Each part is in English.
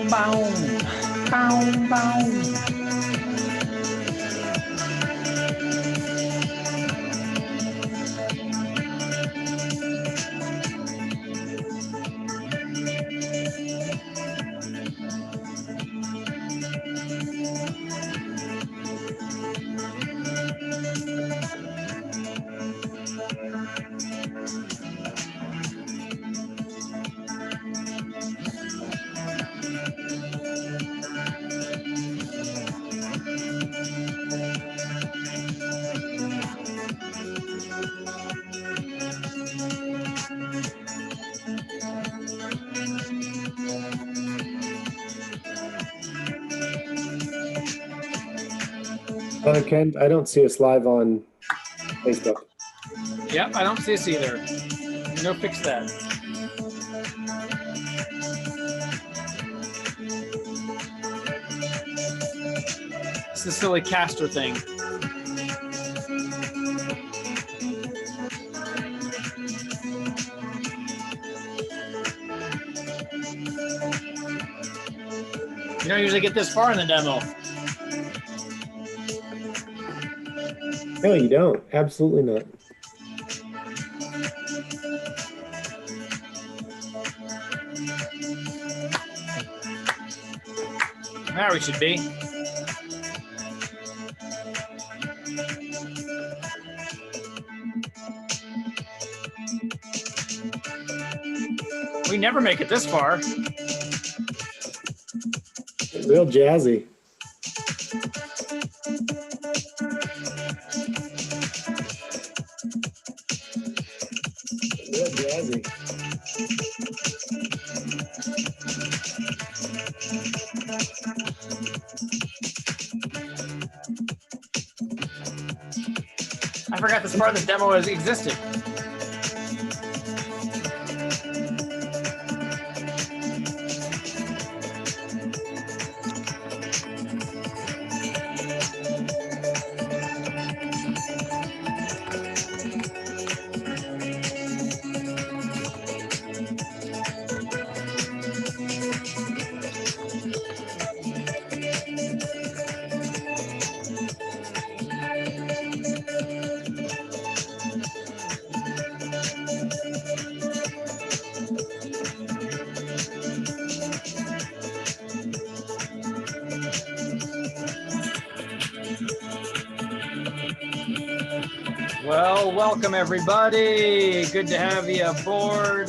bow, bow, bow, bow. Ken, I don't see us live on Facebook. Yep, I don't see us either. No fix that. It's the silly caster thing. You don't usually get this far in the demo. No, you don't. Absolutely not. There we should be. We never make it this far. Real jazzy. Real jazzy. I forgot this part of the demo has existed. Well, welcome everybody. Good to have you aboard.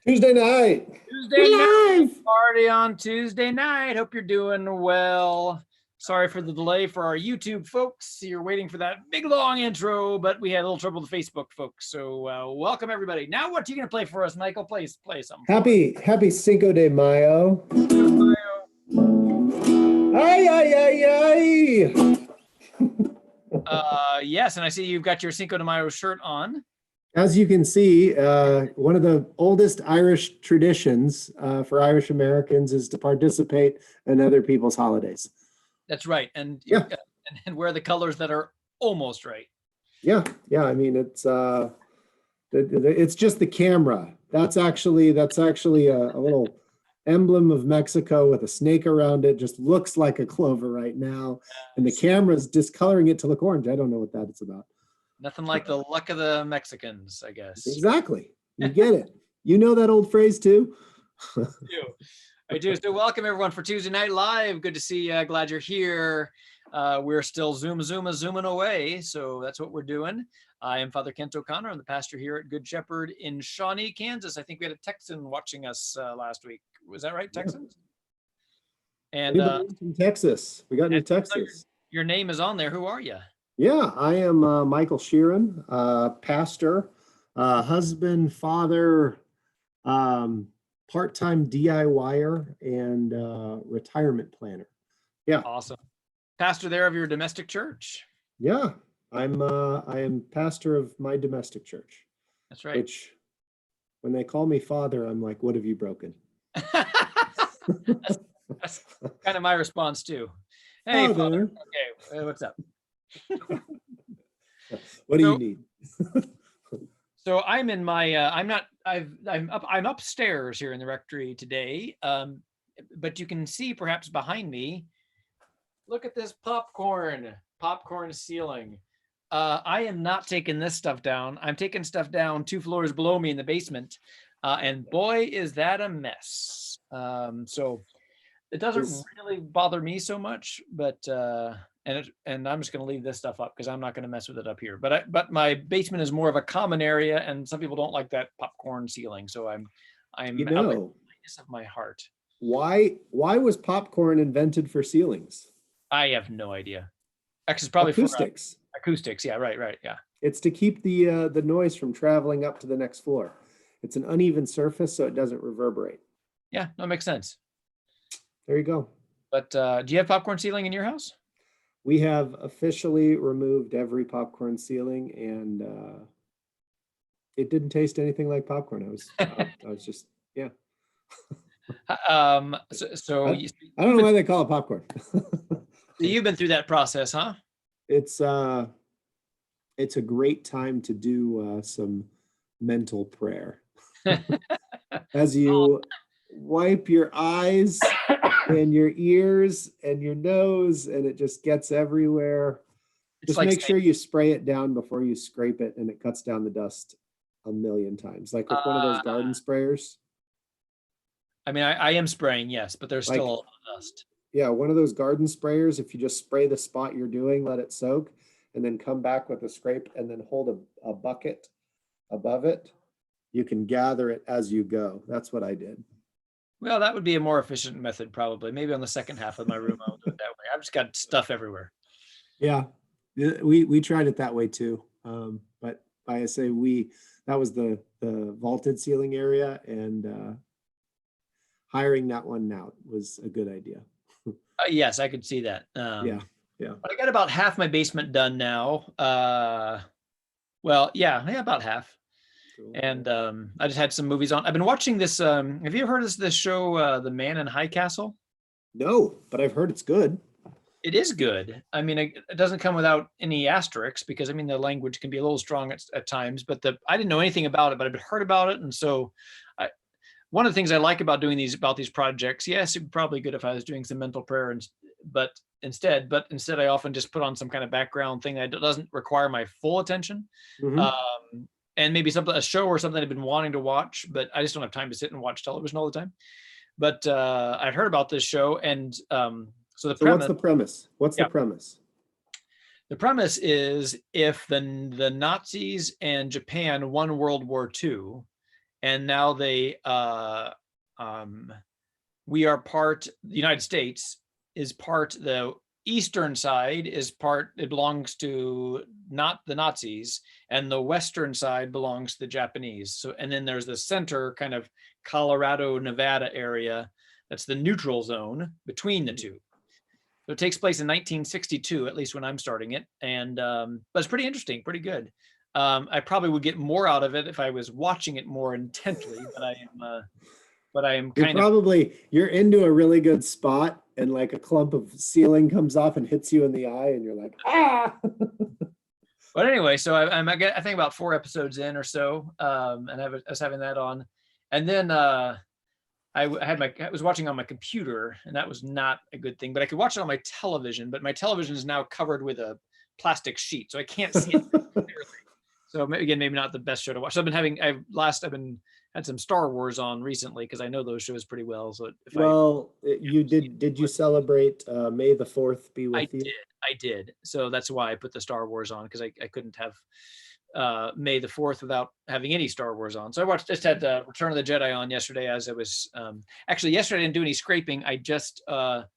Tuesday night. Tuesday night party on Tuesday night. Hope you're doing well. Sorry for the delay for our YouTube folks. You're waiting for that big long intro, but we had a little trouble with the Facebook folks. So welcome everybody. Now what are you going to play for us, Michael? Play something. Happy Cinco de Mayo. Ay, ay, ay, ay. Yes, and I see you've got your Cinco de Mayo shirt on. As you can see, one of the oldest Irish traditions for Irish Americans is to participate in other people's holidays. That's right, and yeah, and wear the colors that are almost right. Yeah. I mean, it's just the camera. That's actually a little emblem of Mexico with a snake around it. Just looks like a clover right now, and the camera's discoloring it to look orange. I don't know what that's about. Nothing like the luck of the Mexicans, I guess. Exactly. You get it. You know that old phrase too? I do. So welcome everyone for Tuesday Night Live. Good to see you. Glad you're here. We're still zooming away. So that's what we're doing. I am Father Kent O'Connor. I'm the pastor here at Good Shepherd in Shawnee, Kansas. I think we had a Texan watching us last week. Was that right, Texans? And from Texas. We got new Texas. Your name is on there. Who are you? Yeah, I am Michael Sheeran, pastor, husband, father, part-time DIYer, and retirement planner. Yeah. Awesome. Pastor there of your domestic church. Yeah, I am pastor of my domestic church. That's right. Which, when they call me father, I'm like, what have you broken? that's kind of my response too. Hey, Father. Okay, what's up? What do you need? So I'm in my, I'm upstairs here in the rectory today. But you can see perhaps behind me, look at this popcorn ceiling. I am not taking this stuff down. I'm taking stuff down 2 floors below me in the basement. And boy, is that a mess. So it doesn't Is really bother me so much, but and I'm just going to leave this stuff up because I'm not going to mess with it up here. But my basement is more of a common area, and some people don't like that popcorn ceiling. So I'm you out of the know kindness of my heart. why was popcorn invented for ceilings? I have no idea. Actually, it's probably for Acoustics. acoustics. Yeah, right. Yeah. It's to keep the noise from traveling up to the next floor. It's an uneven surface, so it doesn't reverberate. Yeah, that makes sense. There you go. But do you have popcorn ceiling in your house? We have officially removed every popcorn ceiling, and it didn't taste anything like popcorn. I was just, yeah. So I don't know why they call it popcorn. you've been through that process, huh? It's a great time to do some mental prayer as you wipe your eyes and your ears and your nose, and it just gets everywhere. It's Just like make sure you spray it down before you scrape it, and it cuts down the dust a million times, like with one of those garden sprayers. I mean, I am spraying, yes, but there's Like, still a lot of dust. yeah, one of those garden sprayers, if you just spray the spot you're doing, let it soak, and then come back with a scrape and then hold a bucket above it, you can gather it as you go. That's what I did. Well, that would be a more efficient method, probably. Maybe on the second half of my room, I'll do it that way. I've just got stuff everywhere. Yeah, we tried it that way too. But I say that was the vaulted ceiling area, and hiring that one out was a good idea. Yes, I could see that. Yeah. But I got about half my basement done now. Well, yeah, about half. Cool. And I just had some movies on. I've been watching this. Have you ever heard of this show, The Man in High Castle? No, but I've heard it's good. It is good. I mean, it doesn't come without any asterisks because I mean the language can be a little strong at times. But I didn't know anything about it, but I've heard about it, and so one of the things I like about doing these projects, yes, it'd be probably good if I was doing some mental prayer, but instead I often just put on some kind of background thing that doesn't require my full attention. Mhm. And maybe a show or something I've been wanting to watch, but I just don't have time to sit and watch television all the time. But I'd heard about this show, and so what's the premise? What's the premise? The premise is if the Nazis and Japan won World War II, and now we are part, the United States is part, the eastern side is part, it belongs to not the Nazis, and the western side belongs to the Japanese. So, and then there's the center kind of Colorado, Nevada area, that's the neutral zone between the two. So it takes place in 1962, at least when I'm starting it. And but it's pretty interesting, pretty good. I probably would get more out of it if I was watching it more intently, but I am you're into a really good spot, and like a clump of ceiling comes off and hits you in the eye, and you're like, ah. But anyway, so I think about 4 episodes in or so, and I was having that on, and then I was watching on my computer, and that was not a good thing. But I could watch it on my television, but my television is now covered with a plastic sheet, so I can't see it clearly. So again, maybe not the best show to watch. So I've been had some Star Wars on recently because I know those shows pretty well. So did you celebrate May the 4th be with you? I did. So that's why I put the Star Wars on, because I couldn't have May the 4th without having any Star Wars on. So I just had Return of the Jedi on yesterday, as I was actually yesterday I didn't do any scraping. I just because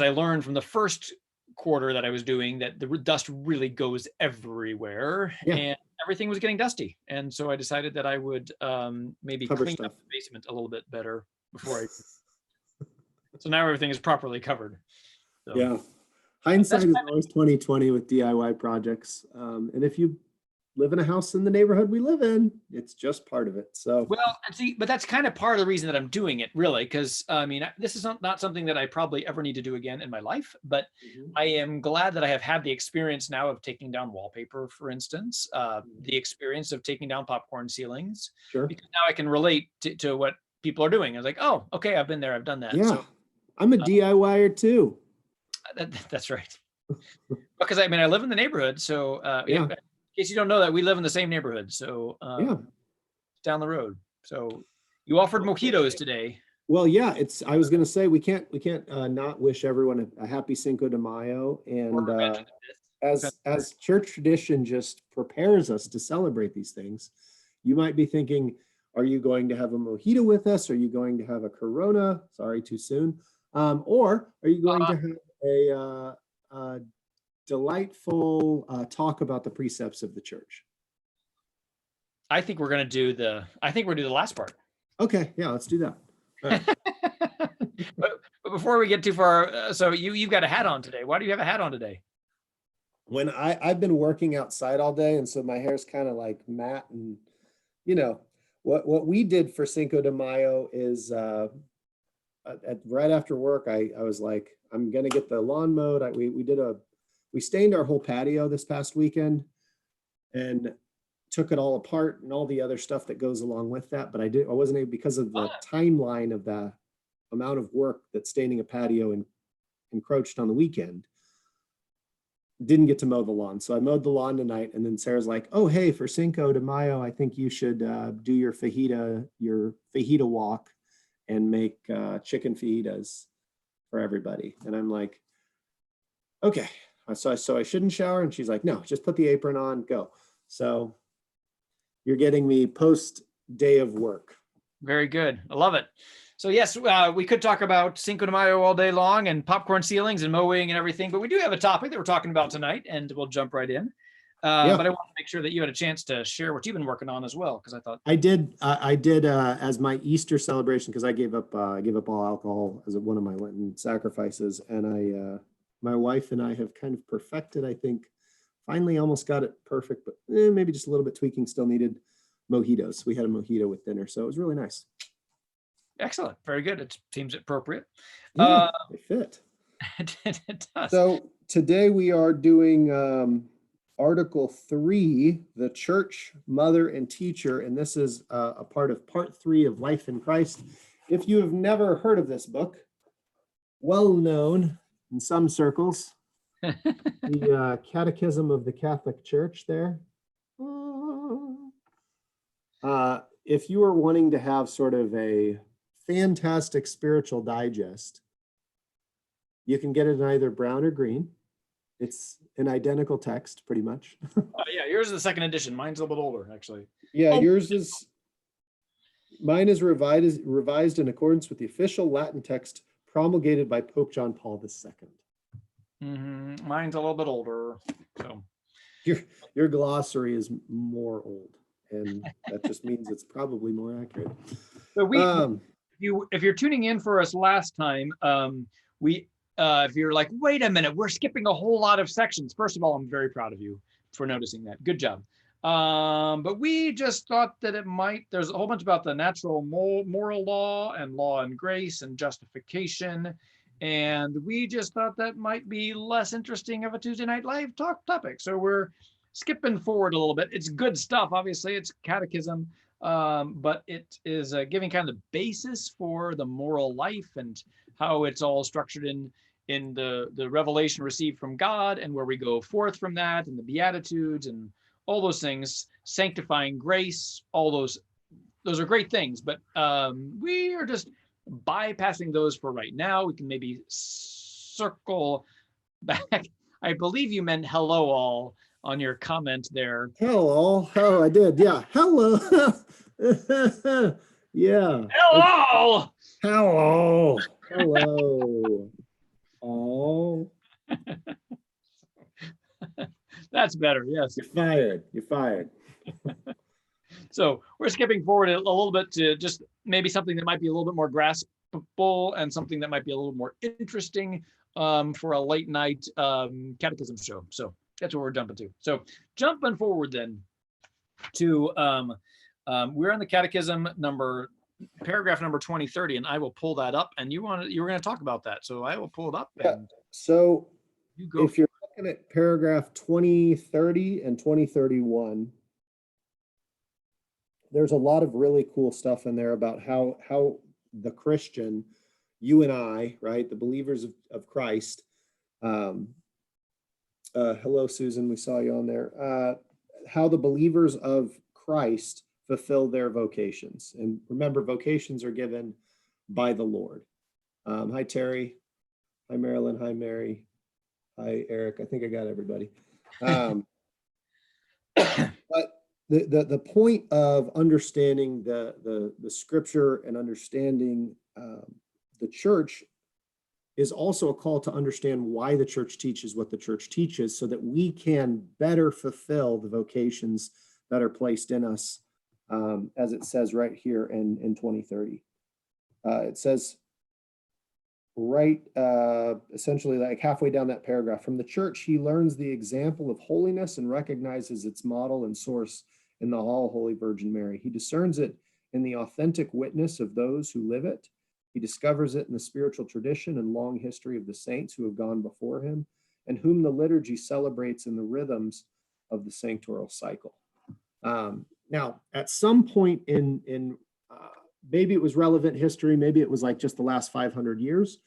I learned from the first quarter that I was doing that the dust really goes everywhere, and everything was getting dusty. And so I decided that I would maybe clean up the basement a little bit better before I. So now everything is properly covered. So. Yeah. Hindsight is always 20/20 with DIY projects. And if you live in a house in the neighborhood we live in. It's just part of it. So Well, and see, but that's kind of part of the reason that I'm doing it, really, because I mean, this is not something that I probably ever need to do again in my life. But Mhm. I am glad that I have had the experience now of taking down wallpaper, for instance, the experience of taking down popcorn ceilings, Sure. because now I can relate to what people are doing. I was like, oh, okay, I've been there, I've done that. Yeah. So I'm a uh, DIYer too. that's right. Because I mean, I live in the neighborhood, so yeah, Yeah. in case you don't know that, we live in the same neighborhood, so Yeah. down the road. So you offered mojitos today. Well, yeah, I was gonna say we can't not wish everyone a happy Cinco de Mayo. Or And Revenge of the Fifth. as church tradition just prepares us to celebrate these things, you might be thinking, are you going to have a mojito with us? Are you going to have a Corona? Sorry, too soon. Or are you going to have a delightful talk about the precepts of the church? I think we're gonna do the last part. Okay, yeah, let's do that. All right. But before we get too far, so you've got a hat on today. Why do you have a hat on today? When I've been working outside all day, and so my hair's kind of like matte, and you know what we did for Cinco de Mayo is right after work, I was like, I'm gonna get the lawn mowed. We stained our whole patio this past weekend and took it all apart and all the other stuff that goes along with that. But I wasn't able, because of the timeline of the amount of work that staining a patio encroached on the weekend, didn't get to mow the lawn. So I mowed the lawn tonight, and then Sarah's like, oh, hey, for Cinco de Mayo, I think you should do your fajita walk and make chicken fajitas for everybody. And I'm like, okay. So I shouldn't shower? And she's like, no, just put the apron on, go. So you're getting me post day of work. Very good. I love it. So yes, we could talk about Cinco de Mayo all day long and popcorn ceilings and mowing and everything, but we do have a topic that we're talking about tonight, and we'll jump right in. Yeah. But I want to make sure that you had a chance to share what you've been working on as well, because I thought I did as my Easter celebration, because I gave up all alcohol as one of my Lenten sacrifices, and my wife and I have kind of perfected, I think, finally almost got it perfect, but maybe just a little bit tweaking still needed. Mojitos. We had a mojito with dinner, so it was really nice. excellent, very good. It seems appropriate. Yeah, they fit. It does. So today we are doing Article 3, the Church, Mother, and Teacher, and this is a part of Part 3 of Life in Christ. If you have never heard of this book, well known in some circles, the Catechism of the Catholic Church there. If you are wanting to have sort of a fantastic spiritual digest, you can get it in either brown or green. It's an identical text, pretty much. Yeah, yours is the second edition. Mine's a little bit older, actually. Yeah, mine is revised in accordance with the official Latin text promulgated by Pope John Paul II. Mm-hmm. Mine's a little bit older. So your glossary is more old, and that just means it's probably more accurate. So if you're tuning in for us last time, if you're like, wait a minute, we're skipping a whole lot of sections. First of all, I'm very proud of you for noticing that. Good job. But we just thought that there's a whole bunch about the natural moral law and grace and justification. And we just thought that might be less interesting of a Tuesday Night Live topic. So we're skipping forward a little bit. It's good stuff. Obviously, it's catechism, but it is giving kind of the basis for the moral life and how it's all structured in the revelation received from God, and where we go forth from that, and the Beatitudes and all those things, sanctifying grace, all those are great things, but we are just bypassing those for right now. We can maybe circle back. I believe you meant hello all on your comment there. Hello. Oh, I did. Yeah. Hello. Yeah. Hello. Hello. Hello. Oh. That's better. Yes. You're fired. You're fired. So we're skipping forward a little bit to just maybe something that might be a little bit more graspable and something that might be a little more interesting for a late night catechism show. So that's what we're jumping to. So jumping forward then, to we're on the catechism paragraph number 2030, and I will pull that up, and you were going to talk about that, so I will pull it up. Yeah. And So you go. if you're looking at paragraph 2030 and 2031, there's a lot of really cool stuff in there about how the Christian, you and I, right, the believers of Christ, hello, Susan, we saw you on there, how the believers of Christ fulfill their vocations. And remember, vocations are given by the Lord. Hi, Terry. Hi, Marilyn. Hi, Mary. Hi, Eric. I think I got everybody. But the point of understanding the scripture and understanding the church is also a call to understand why the church teaches what the church teaches, so that we can better fulfill the vocations that are placed in us, as it says right here in 2030. It says right, essentially like halfway down that paragraph, from the church, he learns the example of holiness and recognizes its model and source in the All Holy Virgin Mary. He discerns it in the authentic witness of those who live it. He discovers it in the spiritual tradition and long history of the saints who have gone before him, and whom the liturgy celebrates in the rhythms of the sanctoral cycle. Now, at some point in maybe it was relevant history, maybe it was like just the last 500 years,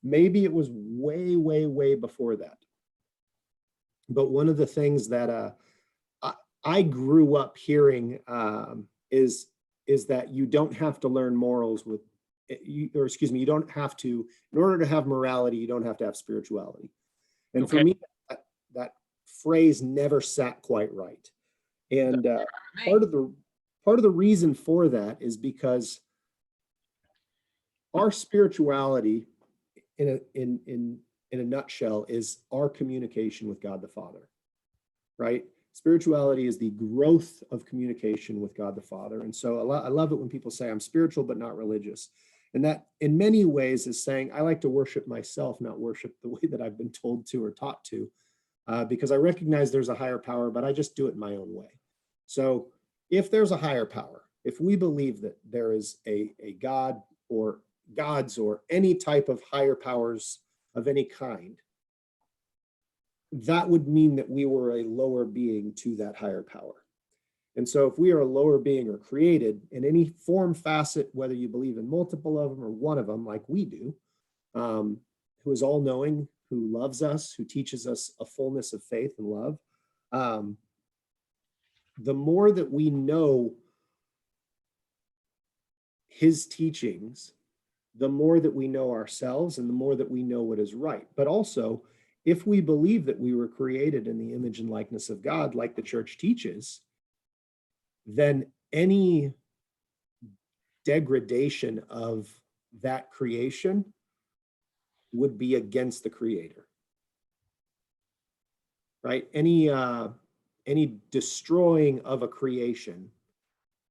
maybe it was way, way, way before that. But one of the things that I grew up hearing is that you don't have to learn morals you don't have to, in order to have morality, you don't have to have spirituality. And Okay. for me, that phrase never sat quite right. And part of the reason for that is because our spirituality, in a nutshell, is our communication with God the Father, right? Spirituality is the growth of communication with God the Father. And so I love it when people say, I'm spiritual but not religious. And that in many ways is saying, I like to worship myself, not worship the way that I've been told to or taught to, because I recognize there's a higher power, but I just do it my own way. So if there's a higher power, if we believe that there is a God or gods or any type of higher powers of any kind, that would mean that we were a lower being to that higher power. And so if we are a lower being or created in any form, facet, whether you believe in multiple of them or one of them, like we do, who is all knowing, who loves us, who teaches us a fullness of faith and love, the more that we know his teachings, the more that we know ourselves and the more that we know what is right. But also, if we believe that we were created in the image and likeness of God, like the church teaches, then any degradation of that creation would be against the creator, right? Any destroying of a creation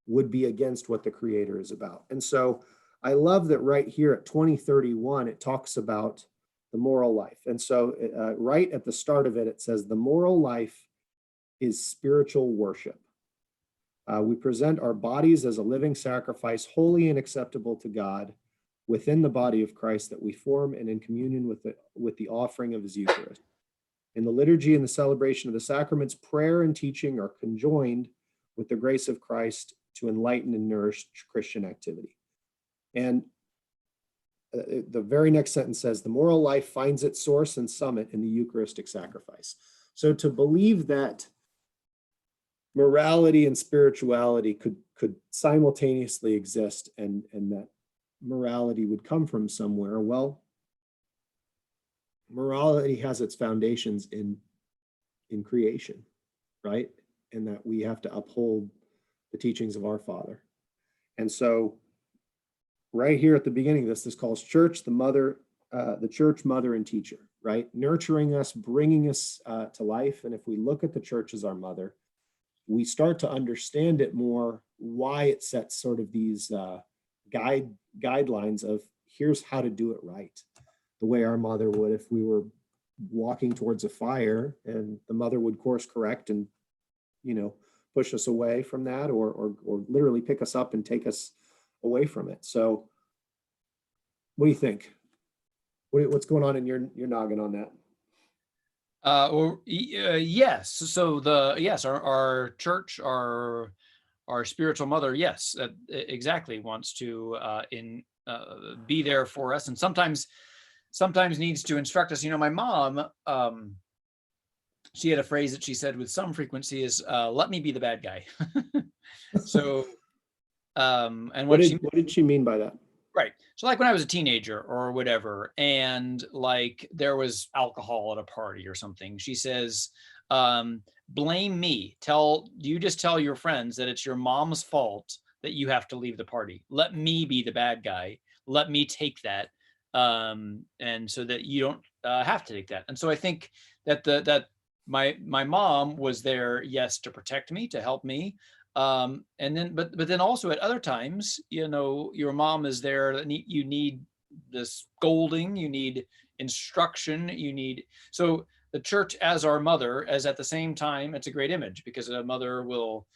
would be against what the creator is about. And so I love that right here at 2031, it talks about the moral life. And so right at the start of it, it says the moral life is spiritual worship. We present our bodies as a living sacrifice, holy and acceptable to God, within the body of Christ that we form and in communion with the offering of his Eucharist. In the liturgy and the celebration of the sacraments, prayer and teaching are conjoined with the grace of Christ to enlighten and nourish Christian activity. And the very next sentence says, the moral life finds its source and summit in the Eucharistic sacrifice. So to believe that morality and spirituality could simultaneously exist and that morality would come from somewhere, well, morality has its foundations in creation, right? And that we have to uphold the teachings of our Father. And so right here at the beginning of this calls church the church, mother, and teacher, right? Nurturing us, bringing us to life. And if we look at the church as our mother, we start to understand it more, why it sets sort of these guidelines of here's how to do it right, the way our mother would if we were walking towards a fire, and the mother would course correct and push us away from that, or literally pick us up and take us away from it. So what do you think? What's going on in your noggin on that? Yes. So our church, our spiritual mother, yes, exactly, wants to be there for us, and sometimes needs to instruct us. My mom, she had a phrase that she said with some frequency is, "Let me be the bad guy." So, and What did she mean by that? Right. So like when I was a teenager or whatever, and like there was alcohol at a party or something, she says, blame me. You just tell your friends that it's your mom's fault that you have to leave the party. Let me be the bad guy. Let me take that. And so that you don't have to take that. And so I think that my mom was there, yes, to protect me, to help me, and then but then also at other times, your mom is there. You need this scolding, you need instruction, so the church as our mother, as at the same time, it's a great image because a mother will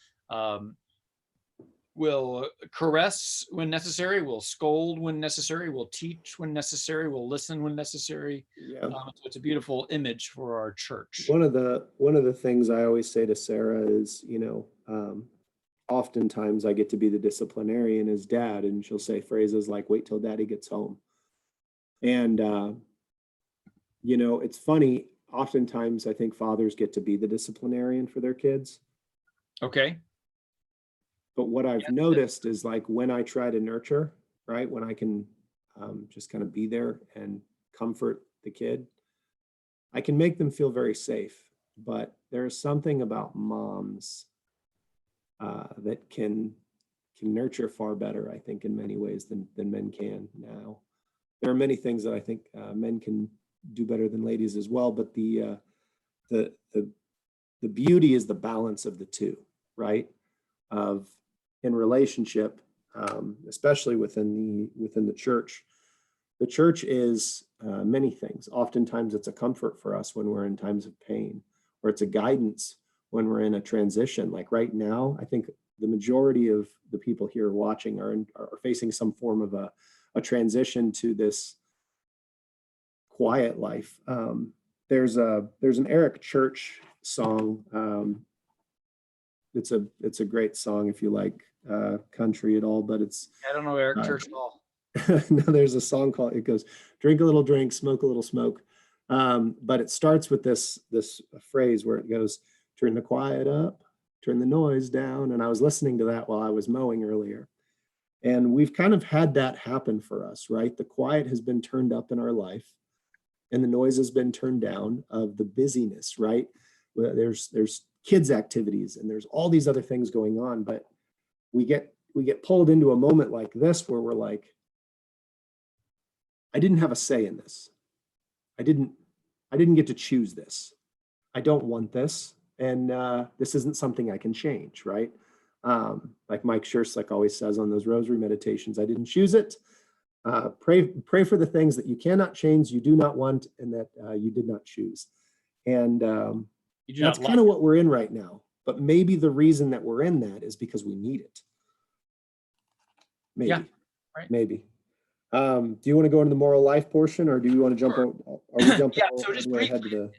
caress when necessary, will scold when necessary, will teach when necessary, will listen when necessary. Yeah. So it's a beautiful image for our church. One of the things I always say to Sarah is, oftentimes I get to be the disciplinarian as dad, and she'll say phrases like, "Wait till daddy gets home." And, it's funny. Oftentimes I think fathers get to be the disciplinarian for their kids. Okay. But what I've noticed is like when I try to nurture, right, when I can just kind of be there and comfort the kid, I can make them feel very safe. But there's something about moms that can nurture far better, I think, in many ways than men can now. There are many things that I think men can do better than ladies as well, but the beauty is the balance of the two, right? Of in relationship, especially within the church. The church is many things. Oftentimes it's a comfort for us when we're in times of pain, or it's a guidance when we're in a transition. Like right now, I think the majority of the people here watching are facing some form of a transition to this quiet life. There's an Eric Church song. It's a great song if you like country at all, but it's I don't know Eric Church at all. no, there's a song called, it goes, "Drink a little drink, smoke a little smoke." But it starts with this phrase where it goes, "Turn the quiet up, turn the noise down." And I was listening to that while I was mowing earlier. And we've kind of had that happen for us, right? The quiet has been turned up in our life and the noise has been turned down of the busyness, right? There's kids activities and there's all these other things going on, but we get pulled into a moment like this where we're like, I didn't have a say in this. I didn't get to choose this. I don't want this. And this isn't something I can change, right? Like Mike Scherslek always says on those rosary meditations, I didn't choose it. Pray for the things that you cannot change, you do not want, and that you did not choose. And that's kind of what we're in right now. But maybe the reason that we're in that is because we need it. Maybe. Yeah, right. Maybe. Do you want to go into the moral life portion, or do you want to jump? Sure. Are we jumping? Yeah. So just briefly.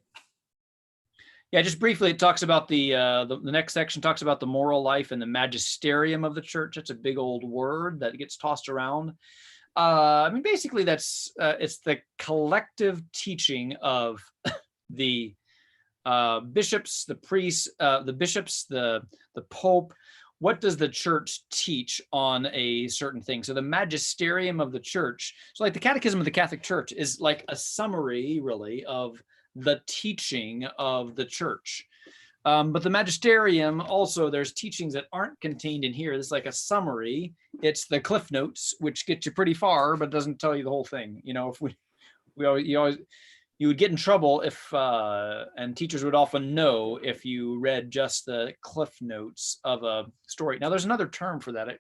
Just briefly, it talks about the next section talks about the moral life and the magisterium of the church. It's a big old word that gets tossed around. Basically, that's it's the collective teaching of the bishops, the priests, the Pope. What does the church teach on a certain thing? So the magisterium of the church, so like the Catechism of the Catholic Church is like a summary, really, of the teaching of the church. But the magisterium also, there's teachings that aren't contained in here. It's like a summary. It's the Cliff Notes, which get you pretty far, but doesn't tell you the whole thing. If you would get in trouble if, and teachers would often know if you read just the Cliff Notes of a story. Now, there's another term for that.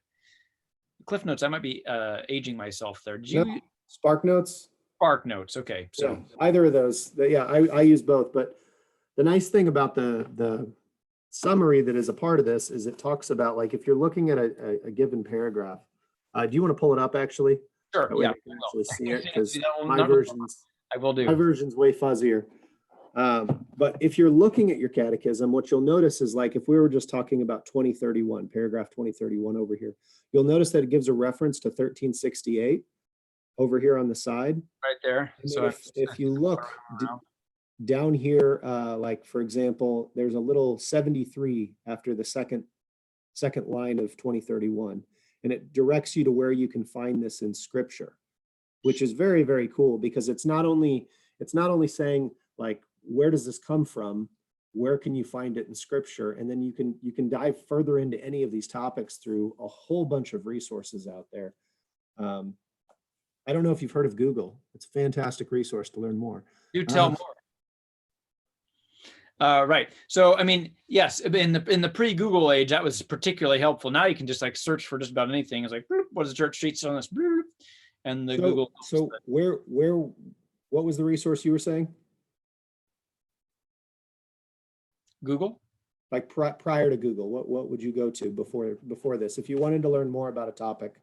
Cliff Notes, I might be aging myself there. Did you? No, Spark Notes? Spark Notes, okay. So yeah, either of those. I use both. But the nice thing about the summary that is a part of this is it talks about, like, if you're looking at a given paragraph, do you want to pull it up actually? Sure. That way Yeah. they can actually see it, because I my version's will do. way fuzzier. But if you're looking at your catechism, what you'll notice is, like, if we were just talking about 2031, paragraph 2031 over here, you'll notice that it gives a reference to 1368 over here on the side. Right there. And So if you look down here, like, for example, there's a little 73 after the second line of 2031, and it directs you to where you can find this in scripture, which is very, very cool, because it's not only saying, like, where does this come from, where can you find it in scripture, and then you can dive further into any of these topics through a whole bunch of resources out there. I don't know if you've heard of Google. It's a fantastic resource to learn more. Do tell more. Right. So, I mean, yes, in the pre-Google age, that was particularly helpful. Now you can just, like, search for just about anything. It's like, what does the church teach on this? And the Google. So what was the resource you were saying? Google? Like prior to Google, what would you go to before this? If you wanted to learn more about a topic,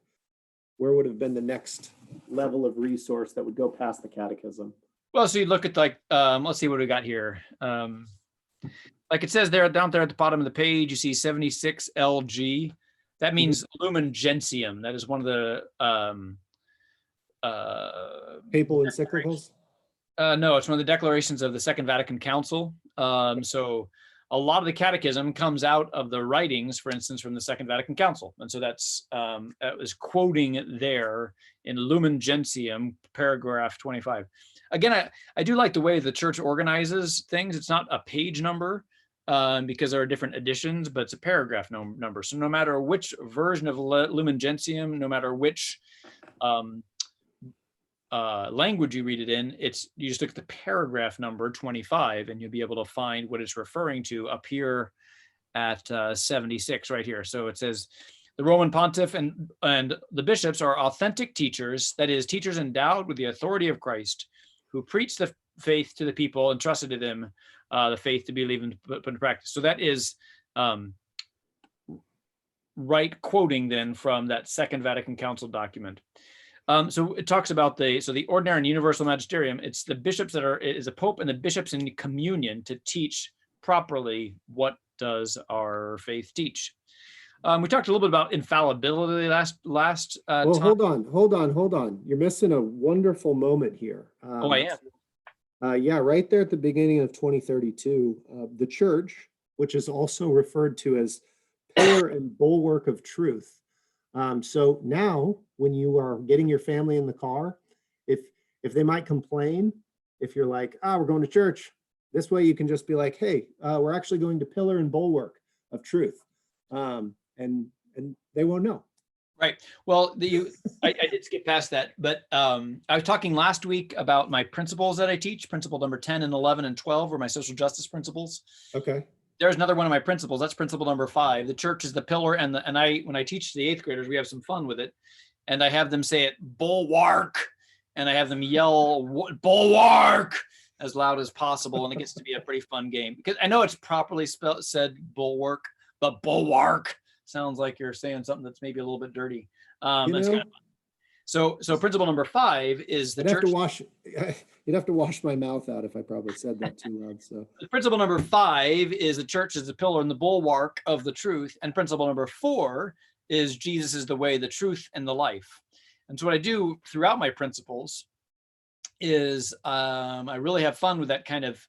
where would have been the next level of resource that would go past the catechism? Well, so you look at, like, let's see what we got here. Like it says there, down there at the bottom of the page, you see 76 LG. That means Lumen Gentium. That is one of the papal encyclicals. No, it's one of the declarations of the Second Vatican Council. So a lot of the catechism comes out of the writings, for instance, from the Second Vatican Council. And so that was quoting there in Lumen Gentium, paragraph 25. Again, I do like the way the church organizes things. It's not a page number because there are different editions, but it's a paragraph number. So no matter which version of Lumen Gentium, no matter which language you read it in, you just look at the paragraph number 25 and you'll be able to find what it's referring to up here at 76 right here. So it says the Roman pontiff and the bishops are authentic teachers, that is, teachers endowed with the authority of Christ, who preach the faith to the people, entrusted to them the faith to believe and put into practice. So that is right quoting then from that Second Vatican Council document. So it talks about the ordinary and universal magisterium. It's the bishops is a pope and the bishops in communion to teach properly what does our faith teach. We talked a little bit about infallibility last Well, time. hold on. You're missing a wonderful moment here. Oh, I am. Yeah, right there at the beginning of 2032, the church, which is also referred to as pillar and bulwark of truth. So now when you are getting your family in the car, if they might complain, if you're like, we're going to church, this way you can just be like, hey, we're actually going to pillar and bulwark of truth. And they won't know. Right. Well, I did skip past that, but I was talking last week about my principles that I teach. Principle number 10 and 11 and 12 are my social justice principles. Okay. There's another one of my principles. That's principle number 5. The church is the pillar, and when I teach the 8th graders, we have some fun with it, and I have them say it bulwark, and I have them yell bulwark as loud as possible, and it gets to be a pretty fun game because I know it's properly said bulwark, but bulwark sounds like you're saying something that's maybe a little bit dirty. It's kind of fun. So principle number 5 is the church. You'd have to wash my mouth out if I probably said that too loud. So principle number 5 is the church is the pillar and the bulwark of the truth. And principle number 4 is Jesus is the way, the truth, and the life. And so what I do throughout my principles is I really have fun with that kind of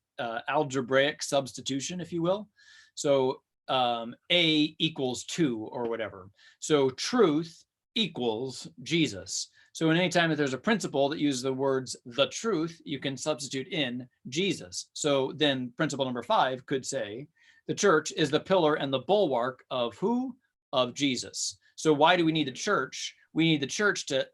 algebraic substitution, if you will. So A equals 2 or whatever. So truth equals Jesus. So anytime that there's a principle that uses the words the truth, you can substitute in Jesus. So then principle number 5 could say the church is the pillar and the bulwark of who? Of Jesus. So why do we need the church? We need the church to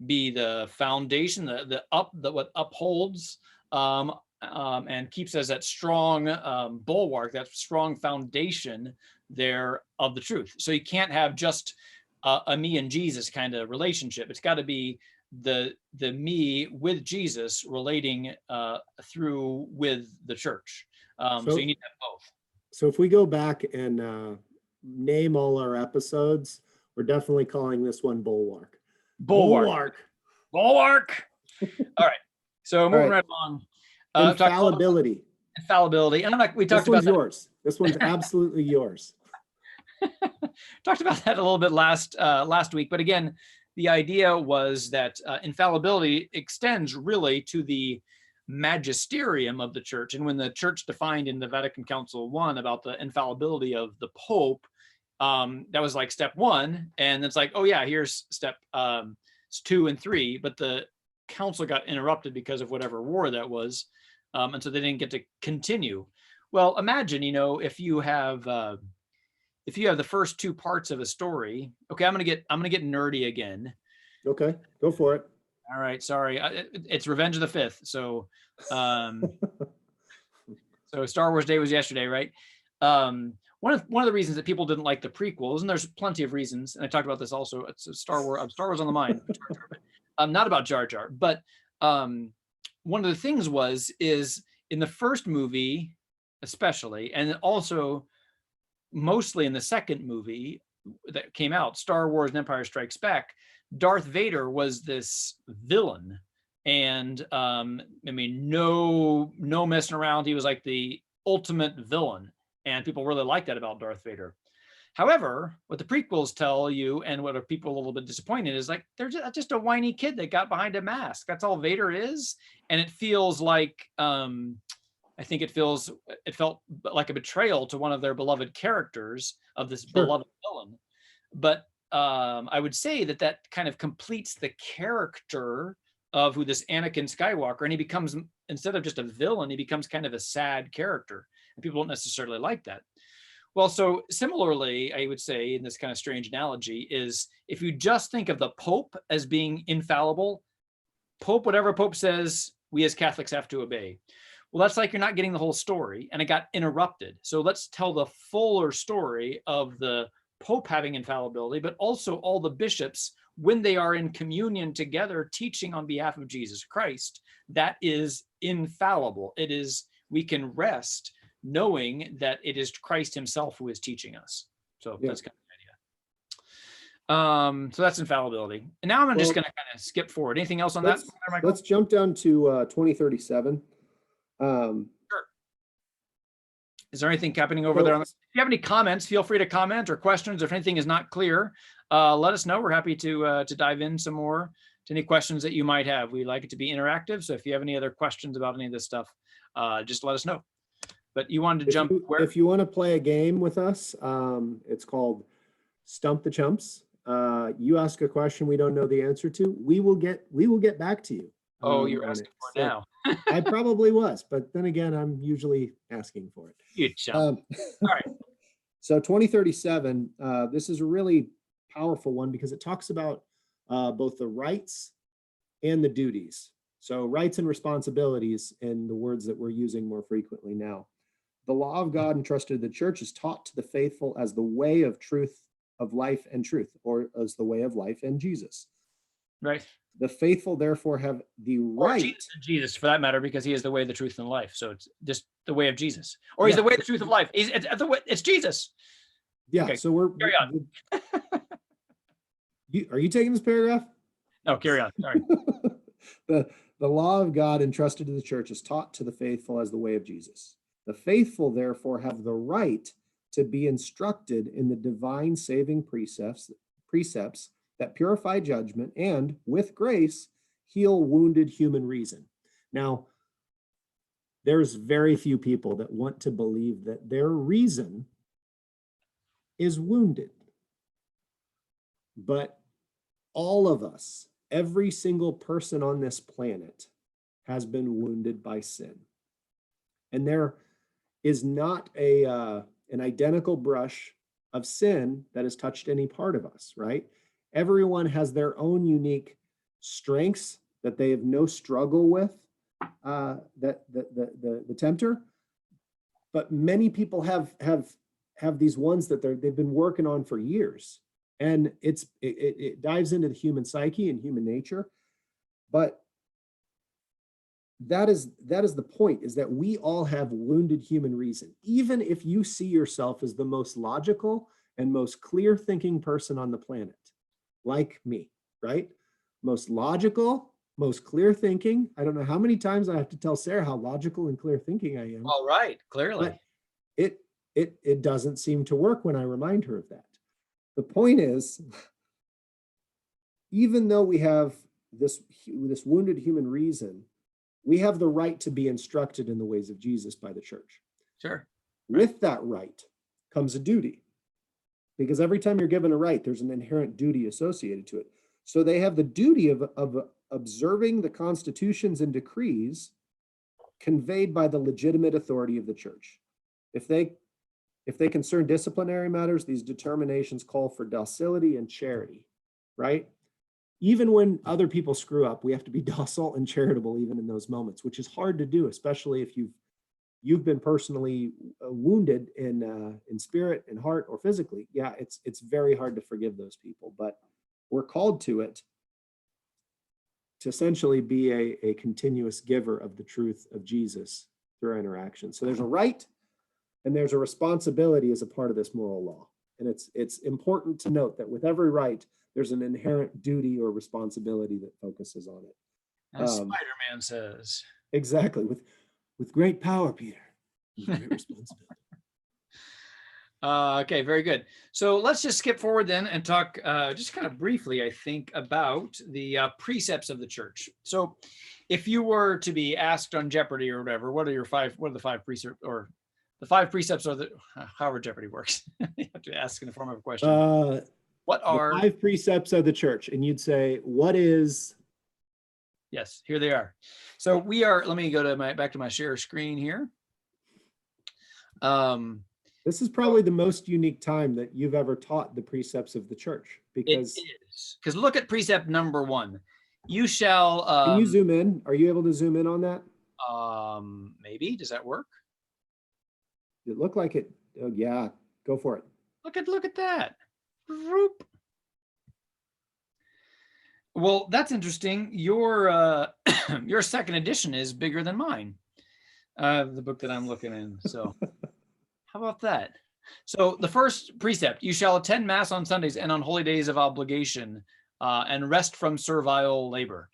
be the foundation, what upholds and keeps us that strong bulwark, that strong foundation there of the truth. So you can't have just a me and Jesus kind of relationship. It's got to be the me with Jesus relating through with the church. So you need to have both. So if we go back and name all our episodes, we're definitely calling this one Bulwark. Bulwark. Bulwark. All right. So moving right along. Infallibility. Infallibility. And we This talked about one's yours. This one's absolutely yours. Talked about that a little bit last week, but again, the idea was that infallibility extends really to the magisterium of the church. And when the church defined in the Vatican Council I about the infallibility of the Pope, that was like step one. And it's like, oh yeah, here's step 2 and 3, but the council got interrupted because of whatever war that was. And so they didn't get to continue. Well, imagine, if you have the first 2 parts of a story. Okay, I'm gonna get nerdy again. Okay, go for it. All right, sorry. It's Revenge of the Fifth. So, so Star Wars Day was yesterday, right? One of the reasons that people didn't like the prequels, and there's plenty of reasons, and I talked about this also. It's Star Wars on the mind. Not about Jar Jar, but one of the things is in the first movie, especially, and also mostly in the second movie that came out, Star Wars and Empire Strikes Back, Darth Vader was this villain. And no messing around. He was like the ultimate villain. And people really liked that about Darth Vader. However, what the prequels tell you, and what are people a little bit disappointed, is like, they're just a whiny kid that got behind a mask. That's all Vader is. And it feels like, I think it felt like a betrayal to one of their beloved characters of this beloved villain. But I would say that kind of completes the character of who this Anakin Skywalker, and he becomes, instead of just a villain, he becomes kind of a sad character, and people don't necessarily like that. Well, so similarly, I would say, in this kind of strange analogy, is if you just think of the Pope as being infallible, whatever Pope says, we as Catholics have to obey. Well, that's like you're not getting the whole story, and it got interrupted. So let's tell the fuller story of the Pope having infallibility, but also all the bishops, when they are in communion together, teaching on behalf of Jesus Christ, that is infallible. It is, we can rest knowing that it is Christ himself who is teaching us. So that's kind of the idea. So that's infallibility. And now I'm just going to kind of skip forward. Anything else on that? Let's jump down to 2037. Sure. Is there anything happening over there? If you have any comments, feel free to comment, or questions. If anything is not clear, let us know. We're happy to dive in some more to any questions that you might have. We like it to be interactive. So if you have any other questions about any of this stuff, just let us know. But you wanted to jump where? If you want to play a game with us, it's called Stump the Chumps. You ask a question we don't know the answer to, we will get back to you. Oh, you're asking for it now. I probably was, but then again, I'm usually asking for it. You chump. All right. So 2037, this is a really powerful one because it talks about both the rights and the duties. So rights and responsibilities in the words that we're using more frequently now. The law of God entrusted to the church is taught to the faithful as the way of truth, of life and truth, or as the way of life and Jesus. Right. The faithful therefore have the right. Jesus, for that matter, because he is the way, the truth, and life. So it's just the way of Jesus, or he's the way, the truth, of life. It's Jesus. Yeah. Okay. So we're carry on. Are you taking this paragraph? No, carry on. Sorry. The law of God entrusted to the church is taught to the faithful as the way of Jesus. The faithful therefore have the right to be instructed in the divine saving precepts that purify judgment and, with grace, heal wounded human reason. Now, there's very few people that want to believe that their reason is wounded. But all of us, every single person on this planet, has been wounded by sin. And there is not an identical brush of sin that has touched any part of us, right? Everyone has their own unique strengths that they have no struggle with, the tempter. But many people have these ones that they've been working on for years, and it dives into the human psyche and human nature. But that is the point, is that we all have wounded human reason. Even if you see yourself as the most logical and most clear thinking person on the planet, like me, right? Most logical, most clear thinking. I don't know how many times I have to tell Sarah how logical and clear thinking I am. All right, clearly. But it doesn't seem to work when I remind her of that. The point is, even though we have this wounded human reason, we have the right to be instructed in the ways of Jesus by the church. Sure. With that right comes a duty, because every time you're given a right, there's an inherent duty associated to it. So they have the duty of observing the constitutions and decrees conveyed by the legitimate authority of the church. If they concern disciplinary matters, these determinations call for docility and charity, right? Even when other people screw up, we have to be docile and charitable even in those moments, which is hard to do, especially if you've been personally wounded in spirit and heart or physically. Yeah, it's very hard to forgive those people, but we're called to it, to essentially be a continuous giver of the truth of Jesus through our interaction. So there's a right and there's a responsibility as a part of this moral law. And it's important to note that with every right, there's an inherent duty or responsibility that focuses on it. As Spider-Man says. Exactly. With great power, Peter, great responsibility. Okay, very good. So let's just skip forward then and talk just kind of briefly, I think, about the precepts of the church. So if you were to be asked on Jeopardy or whatever, what are the five precepts, or the five precepts, or however Jeopardy works? You have to ask in the form of a question. What are the 5 precepts of the church? And you'd say, what is? Yes, here they are. So we are, let me go to back to my share screen here. This is probably the most unique time that you've ever taught the precepts of the church, because it is. Because look at precept number 1. You shall. Can you zoom in? Are you able to zoom in on that? Maybe. Does that work? It looked like it. Oh, yeah, go for it. Look at that. Whoop. Well, that's interesting. Your your second edition is bigger than mine. The book that I'm looking in. So how about that? So the first precept, you shall attend mass on Sundays and on holy days of obligation, and rest from servile labor.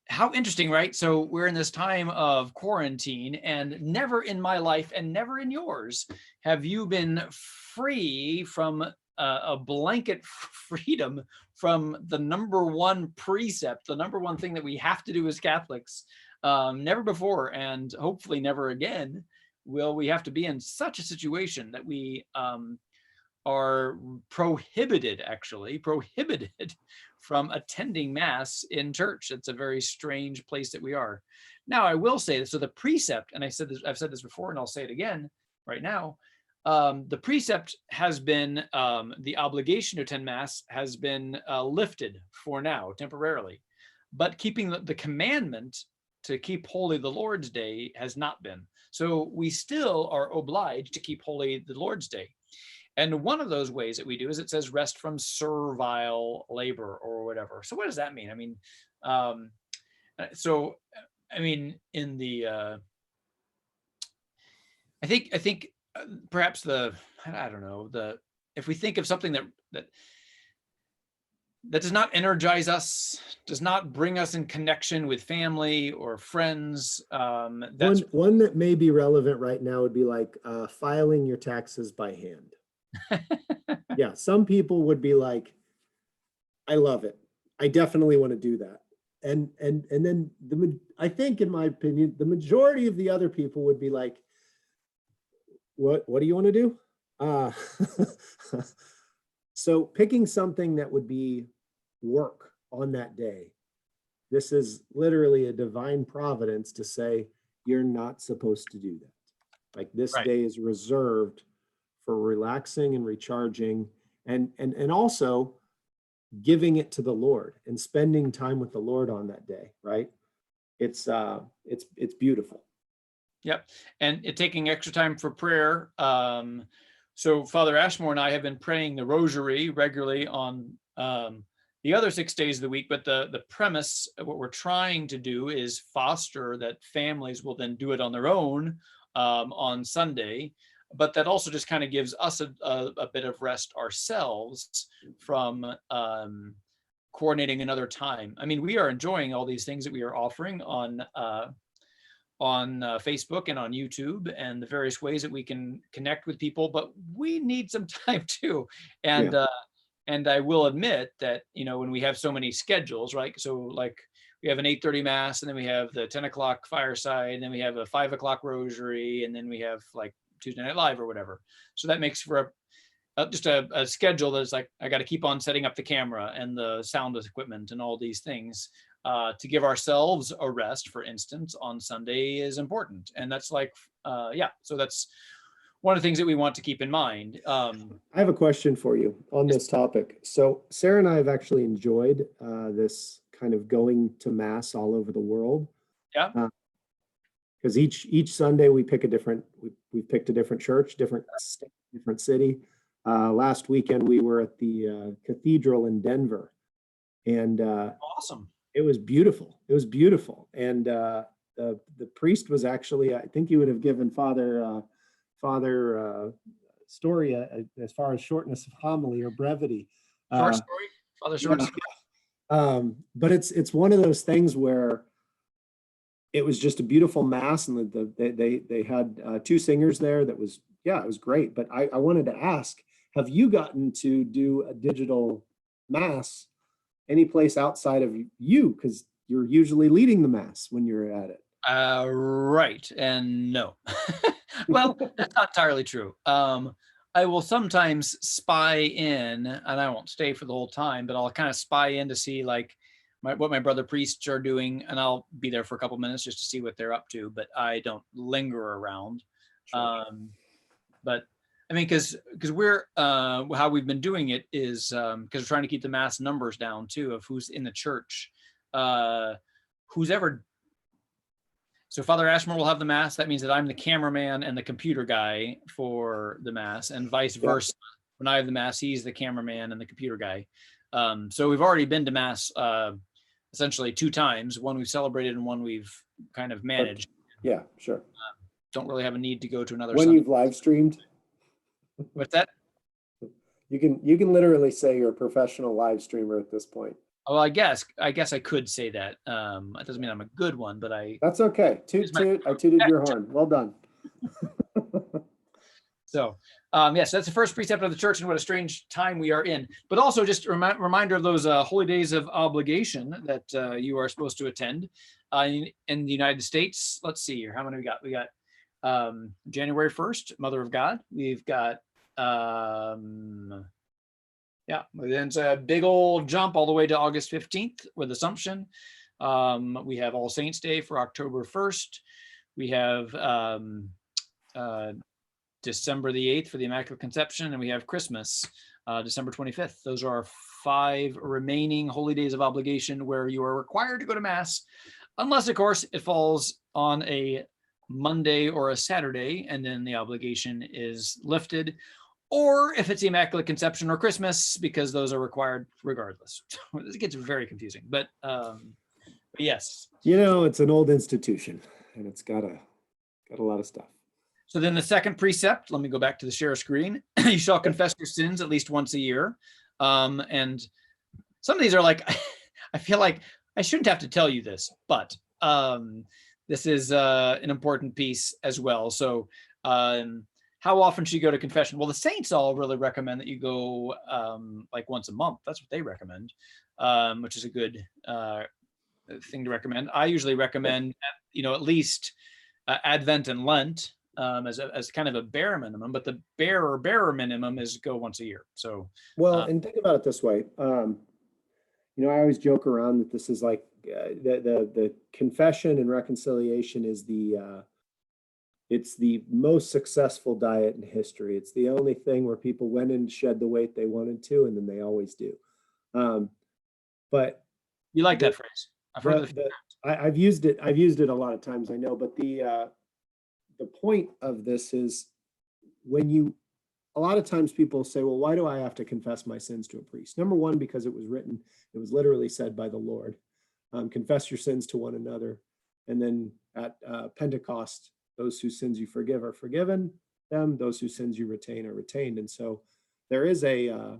How interesting, right? So we're in this time of quarantine, and never in my life and never in yours have you been free from a blanket freedom from the number one precept, the number one thing that we have to do as Catholics. Never before, and hopefully never again, will we have to be in such a situation that we are prohibited from attending mass in church. It's a very strange place that we are. Now, I will say this. So the precept, and I've said this before, and I'll say it again right now. The precept has been, the obligation to attend mass has been lifted for now, temporarily. But keeping the commandment to keep holy the Lord's Day has not been. So we still are obliged to keep holy the Lord's Day. And one of those ways that we do is it says rest from servile labor or whatever. So what does that mean? I mean, in the, I think perhaps if we think of something that does not energize us, does not bring us in connection with family or friends. That's one that may be relevant right now would be like filing your taxes by hand. Yeah, some people would be like, I love it. I definitely want to do that. And then I think, in my opinion, the majority of the other people would be like, what do you want to do? So picking something that would be work on that day. This is literally a divine providence to say, you're not supposed to do that. Like this Right. day is reserved for relaxing and recharging, and also giving it to the Lord and spending time with the Lord on that day, right? It's beautiful. Yep. And taking extra time for prayer. So Father Ashmore and I have been praying the rosary regularly on the other 6 days of the week. But the premise of what we're trying to do is foster that families will then do it on their own on Sunday, but that also just kind of gives us a bit of rest ourselves from coordinating another time. I mean, we are enjoying all these things that we are offering on Facebook and on YouTube and the various ways that we can connect with people, but we need some time too. And and I will admit that, when we have so many schedules, right? So like we have an 8:30 mass, and then we have the 10 o'clock fireside, and then we have a 5 o'clock rosary, and then we have like Tuesday Night Live or whatever. So that makes for just a schedule that's like, I got to keep on setting up the camera and the sound equipment and all these things. To give ourselves a rest, for instance, on Sunday is important. And that's like, so that's one of the things that we want to keep in mind. I have a question for you on this topic. So Sarah and I have actually enjoyed this kind of going to mass all over the world. Yeah. Because each Sunday we pick a different, we picked a different church, different state, different city. Last weekend we were at the cathedral in Denver, and awesome. It was beautiful. It was beautiful. And the priest was actually, I think he would have given Father Story as far as shortness of homily or brevity. Short story, Father Short Story. But it's one of those things where it was just a beautiful mass, and they had two singers there. That was, it was great. But I wanted to ask, have you gotten to do a digital mass any place outside of you? Because you're usually leading the mass when you're at it. Right, and no. Well, that's not entirely true. I will sometimes spy in, and I won't stay for the whole time, but I'll kind of spy in to see like what my brother priests are doing, and I'll be there for a couple minutes just to see what they're up to, but I don't linger around. Sure. But I mean, because we're how we've been doing it is because we're trying to keep the mass numbers down too of who's in the church, who's ever. So Father Ashmore will have the mass. That means that I'm the cameraman and the computer guy for the mass, and vice versa. When I have the mass, he's the cameraman and the computer guy. So we've already been to mass essentially 2 times. One we've celebrated and one we've kind of managed. Yeah, sure. Don't really have a need to go to another. When Sunday. You've live streamed. What's that? You can literally say you're a professional live streamer at this point. Oh, I guess I could say that. That doesn't mean I'm a good one, but That's okay. Toot toot. I tooted your horn. Well done. So, yes, that's the first precept of the church, and what a strange time we are in. But also just a reminder of those holy days of obligation that you are supposed to attend in the United States. Let's see here. How many we got? We got January 1st, Mother of God. We've got then it's a big old jump all the way to August 15th with Assumption. We have All Saints Day for October 1st. We have December the 8th for the Immaculate Conception, and we have Christmas, December 25th. Those are our 5 remaining holy days of obligation where you are required to go to Mass, unless, of course, it falls on a Monday or a Saturday, and then the obligation is lifted. Or if it's the Immaculate Conception or Christmas, because those are required regardless. It gets very confusing, but yes. It's an old institution, and it's got a lot of stuff. So then the second precept, let me go back to the share screen. You shall confess your sins at least once a year. And some of these are like, I feel like I shouldn't have to tell you this, but this is an important piece as well. So how often should you go to confession? Well, the saints all really recommend that you go like once a month. That's what they recommend, which is a good thing to recommend. I usually recommend, at least Advent and Lent as kind of a bare minimum, but the bare minimum is go once a year. So, and think about it this way. I always joke around that this is like the confession and reconciliation is it's the most successful diet in history. It's the only thing where people went and shed the weight they wanted to, and then they always do. But you like that phrase? I've heard I've used it. I've used it a lot of times, I know. But the point of this is when you a lot of times people say, well, why do I have to confess my sins to a priest? Number one, because it was written, it was literally said by the Lord, confess your sins to one another. And then at Pentecost, those whose sins you forgive are forgiven them, those whose sins you retain are retained. And so there is a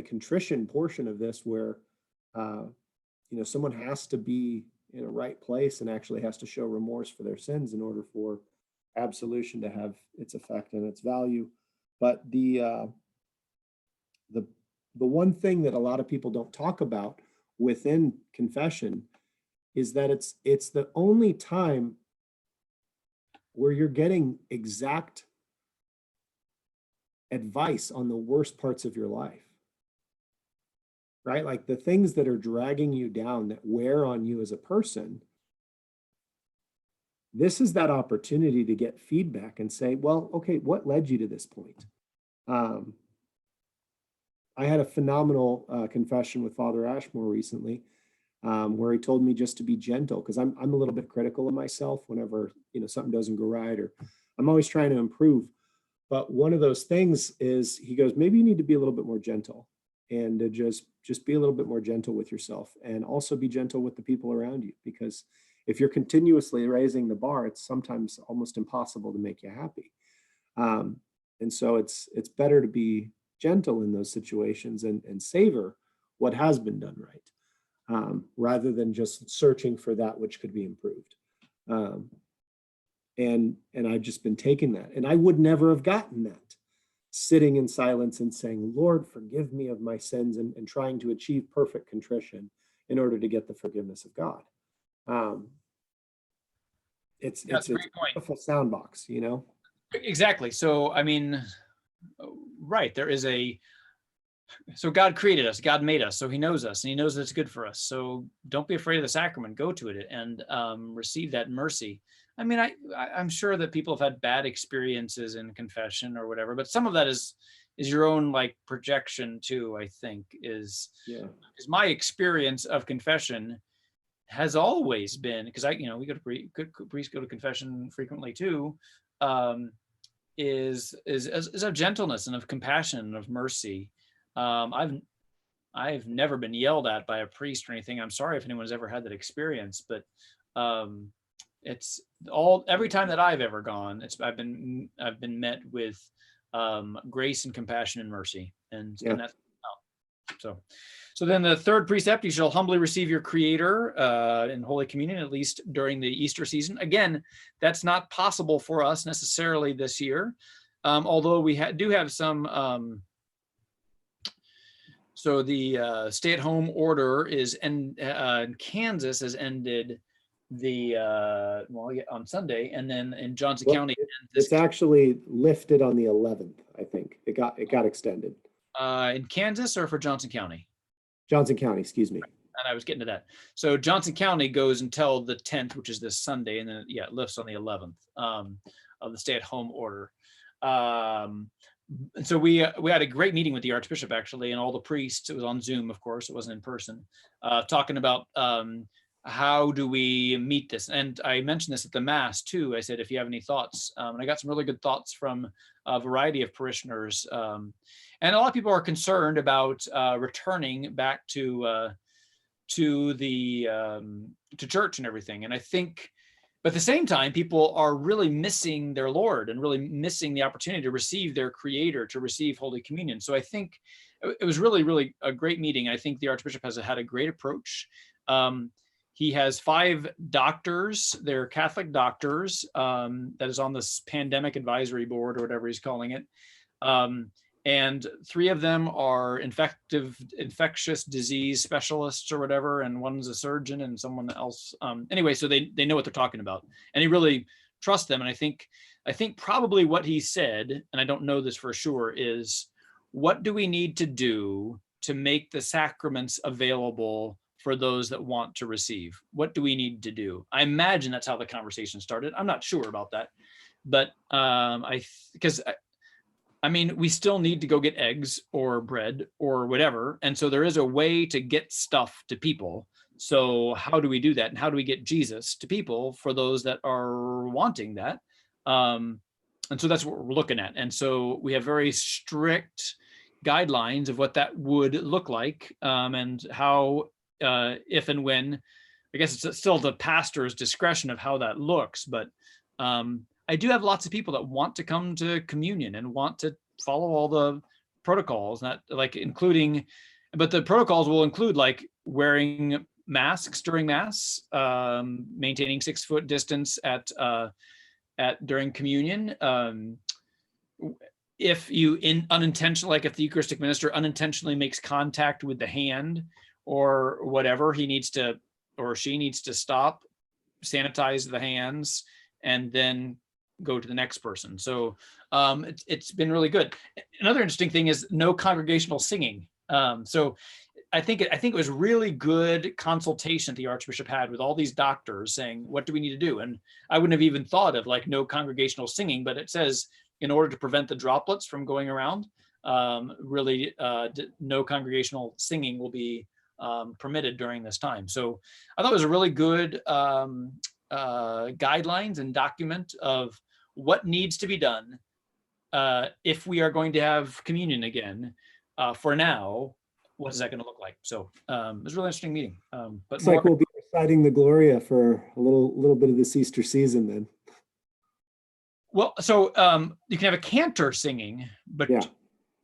contrition portion of this where someone has to be in a right place and actually has to show remorse for their sins in order for absolution to have its effect and its value. But the one thing that a lot of people don't talk about within confession is that it's the only time where you're getting exact advice on the worst parts of your life. Right? Like the things that are dragging you down, that wear on you as a person. This is that opportunity to get feedback and say, well, okay, what led you to this point? I had a phenomenal confession with Father Ashmore recently, where he told me just to be gentle, because I'm a little bit critical of myself whenever something doesn't go right, or I'm always trying to improve. But one of those things is, he goes, maybe you need to be a little bit more gentle, and to just be a little bit more gentle with yourself, and also be gentle with the people around you, because if you're continuously raising the bar, it's sometimes almost impossible to make you happy. And so it's better to be gentle in those situations and savor what has been done right, rather than just searching for that which could be improved. And I've just been taking that, and I would never have gotten that sitting in silence and saying, Lord, forgive me of my sins, and trying to achieve perfect contrition in order to get the forgiveness of God. It's That's a a great point. beautiful sound box, Exactly. So, I mean, right, so God created us, God made us, so he knows us, and he knows that it's good for us. So don't be afraid of the sacrament, go to it and receive that mercy. I mean, I'm sure that people have had bad experiences in confession or whatever, but some of that is your own like projection too, I think, is my experience of confession has always been, because we go to priests go to confession frequently too, is of gentleness and of compassion and of mercy. I've never been yelled at by a priest or anything. I'm sorry if anyone's ever had that experience, but it's every time that I've ever gone, I've been met with grace and compassion and mercy, and that's so then the third precept: you shall humbly receive your Creator in Holy Communion, at least during the Easter season. Again, that's not possible for us necessarily this year, although we do have some. So the stay-at-home order in Kansas has ended on Sunday, and then in Johnson County, it's actually lifted on the 11th. I think it got extended. In Kansas or for Johnson County? Johnson County, excuse me. And I was getting to that. So Johnson County goes until the 10th, which is this Sunday, and then it lifts on the 11th of the stay-at-home order. And so we had a great meeting with the Archbishop, actually, and all the priests. It was on Zoom, of course, it wasn't in person, talking about how do we meet this. And I mentioned this at the Mass too. I said, if you have any thoughts, and I got some really good thoughts from a variety of parishioners. And a lot of people are concerned about returning back to church and everything. And I think, but at the same time, people are really missing their Lord and really missing the opportunity to receive their Creator, to receive Holy Communion. So I think it was really, really a great meeting. I think the Archbishop has had a great approach. He has 5 doctors, they're Catholic doctors, that is on this pandemic advisory board or whatever he's calling it. And 3 of them are infectious disease specialists or whatever, and one's a surgeon and someone else. Anyway, so they know what they're talking about, and he really trusts them. And I think probably what he said, and I don't know this for sure, is what do we need to do to make the sacraments available for those that want to receive? What do we need to do? I imagine that's how the conversation started. I'm not sure about that, but I mean, we still need to go get eggs or bread or whatever. And so there is a way to get stuff to people. So how do we do that? And how do we get Jesus to people for those that are wanting that? so that's what we're looking at. And so we have very strict guidelines of what that would look like, and how, if and when, I guess it's still the pastor's discretion of how that looks, but I do have lots of people that want to come to communion and want to follow all the protocols, not like including, but the protocols will include like wearing masks during mass, maintaining 6 foot distance at during communion. If you unintentionally, like if the Eucharistic minister unintentionally makes contact with the hand or whatever, he needs to, or she needs to stop, sanitize the hands, and then go to the next person. So it's been really good. Another interesting thing is no congregational singing. So I think it was really good consultation the Archbishop had with all these doctors saying, what do we need to do? And I wouldn't have even thought of like no congregational singing, but it says in order to prevent the droplets from going around, really no congregational singing will be permitted during this time. So I thought it was a really good guidelines and document of what needs to be done if we are going to have communion again. For now, what is that going to look like? So it was a really interesting meeting. But Looks like we'll be reciting the Gloria for a little bit of this Easter season then. Well, so you can have a cantor singing, but Yeah.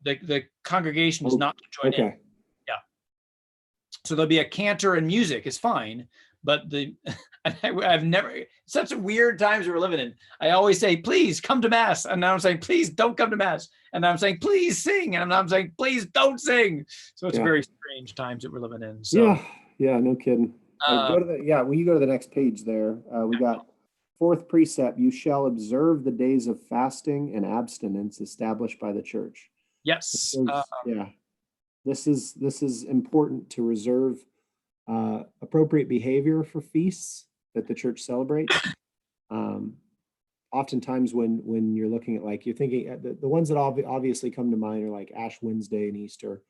the congregation is not to join in. Okay. Yeah. So there'll be a cantor and music is fine, but I've never, such weird times we're living in. I always say, please come to mass. And now I'm saying, please don't come to mass. And now I'm saying, please sing. And now I'm saying, please don't sing. So it's very strange times that we're living in. So yeah, no kidding. When you go to the next page there, we got 4th precept, you shall observe the days of fasting and abstinence established by the church. Yes. This is important to reserve appropriate behavior for feasts that the church celebrates. Oftentimes when you're looking at, like, you're thinking the ones that obviously come to mind are like Ash Wednesday and Easter,